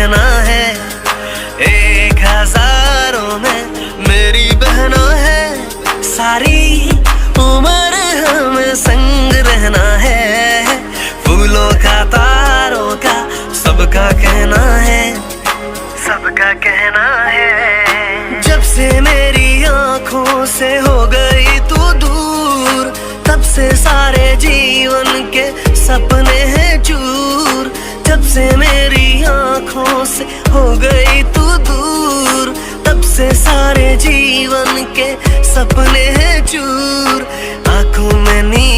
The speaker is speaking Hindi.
कहना है, 1000 में मेरी बहना है, सारी उम्र हमें संग रहना है। फूलों का तारों का सबका कहना है, सबका कहना है। जब से मेरी आंखों से हो गई तू दूर, तब से सारे जीवन के सपने हैं चूर। जब से मेरी आंखों से हो गई तू दूर, तब से सारे जीवन के सपने हैं चूर। आंखों में नींद